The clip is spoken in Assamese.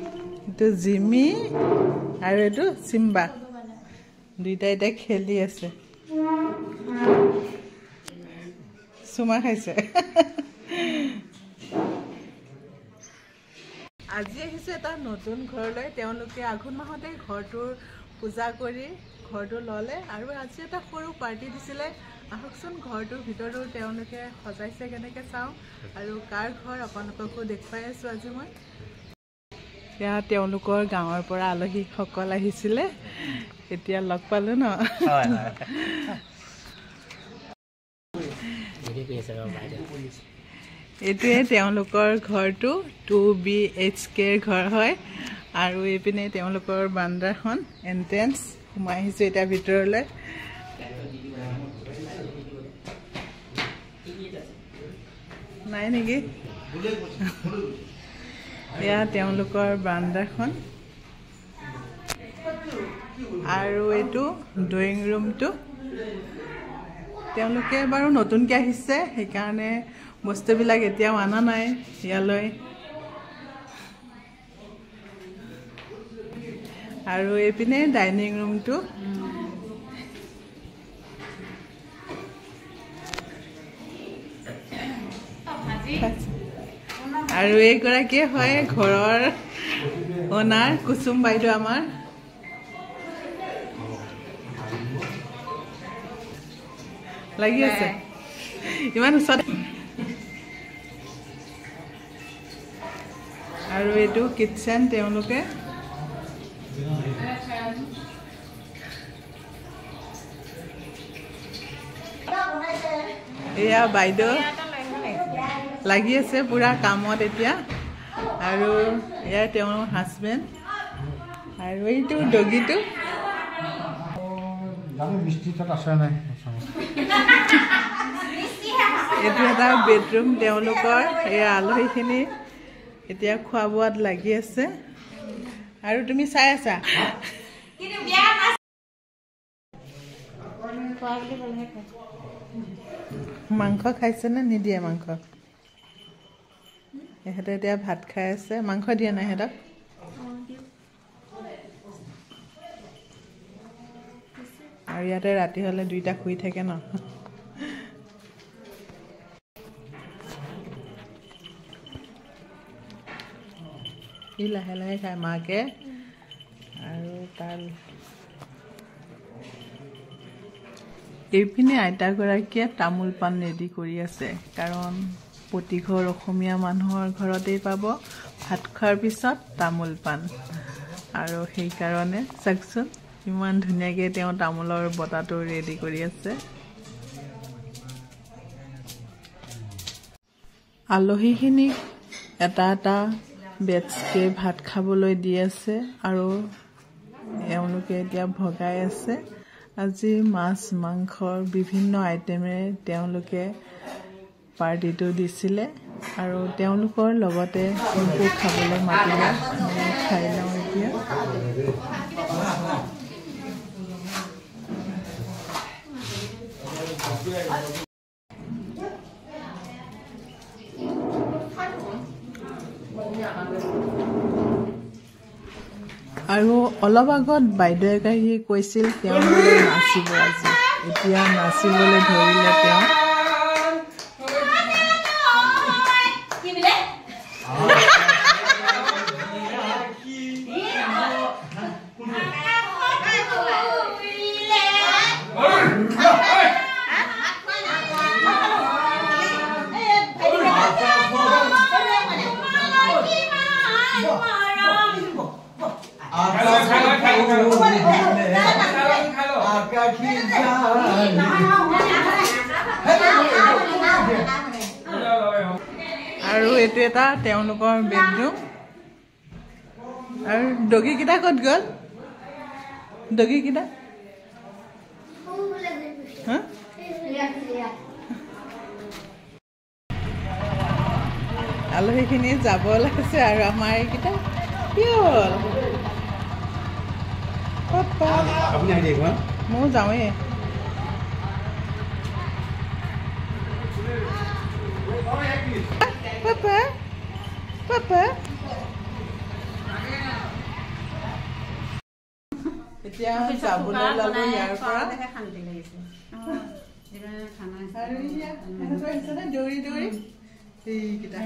এইটো জিমি আৰু এইটো সিম্বা দুইটা এটা খেলি আছে সুমা খাইছে আজি আহিছে এটা নতুন ঘৰলৈ তেওঁলোকে আঘোণ মাহতে ঘৰটোৰ পূজা কৰি ঘৰটো ললে আৰু আজি এটা সৰু পাৰ্টি দিছিলে আহকচোন ঘৰটোৰ ভিতৰটো তেওঁলোকে সজাইছে কেনেকৈ চাওঁ আৰু কাৰ ঘৰ আপোনালোককো দেখুৱাই আছোঁ আজি মই এয়া তেওঁলোকৰ গাঁৱৰ পৰা আলহীসকল আহিছিলে এতিয়া লগ পালোঁ ন এইটোৱে তেওঁলোকৰ ঘৰটো 2BHK ঘৰ হয় আৰু এইপিনে তেওঁলোকৰ বান্দাখন এন্ট্ৰেন্স সোমাই আহিছোঁ এতিয়া ভিতৰলৈ নাই নেকি এয়া তেওঁলোকৰ বান্দাখন আৰু এইটো ড্ৰয়িং ৰুমটো তেওঁলোকে বাৰু নতুনকৈ আহিছে সেইকাৰণে বস্তুবিলাক এতিয়াও অনা নাই ইয়ালৈ আৰু এইপিনে ডাইনিং ৰুমটো আৰু এইগৰাকী হয় ঘৰৰ ওনাৰ কুসুম বাইদেউ আমাৰ লাগি আছে ইমান ওচৰত আৰু এইটো কিটচেন তেওঁলোকে এয়া বাইদেউ লাগি আছে পুৰা কামত এতিয়া আৰু এয়া তেওঁৰ হাজবেণ্ড আৰু এইটো ডগিটো এইটো এটা বেডৰুম তেওঁলোকৰ এই আলহীখিনি এতিয়া খোৱা বোৱাত লাগি আছে আৰু তুমি চাই আছা মাংস খাইছে নে নিদিয়ে মাংস এহেঁতে এতিয়া ভাত খাই আছে মাংস দিয়া নাই সিহঁতক আৰু ইয়াতে ৰাতি হ'লে দুইটা শুই থাকে ন ই লাহে লাহে খায় মাকে আৰু তাৰ এইপিনে আইতাগৰাকীয়ে তামোল পাণ ৰেডি কৰি আছে কাৰণ প্ৰতিঘৰ অসমীয়া মানুহৰ ঘৰতেই পাব ভাত খোৱাৰ পিছত তামোল পাণ আৰু সেইকাৰণে চাওকচোন ইমান ধুনীয়াকৈ তেওঁ তামোলৰ বটাটো ৰেডি কৰি আছে আলহীখিনিক এটা এটা বেচকৈ ভাত খাবলৈ দি আছে আৰু এওঁলোকে এতিয়া ভগাই আছে আজি মাছ মাংসৰ বিভিন্ন আইটেমেৰে তেওঁলোকে পাৰ্টিটো দিছিলে আৰু তেওঁলোকৰ লগতে মোকো খাবলৈ মাতিলে মই খাই লওঁ এতিয়া আৰু অলপ আগত বাইদেউ এগৰাকীয়ে কৈছিল তেওঁ নাচিব আজি এতিয়া নাচিবলৈ ধৰিলে তেওঁ আৰু এইটো এটা তেওঁলোকৰ বেডৰুম আৰু ডগীকেইটা ক'ত গ'ল ডগীকেইটা আলহীখিনি যাব লাগিছে আৰু আমাৰ এইকেইটা কি হ'ল ময়ো যাওঁৱেই Papa, Papa. এতিয়া যাবলৈ ওলালো ইয়াৰ পৰা শান্তি লাগিছে আৰু দৌৰি দৌৰি এইকেইটা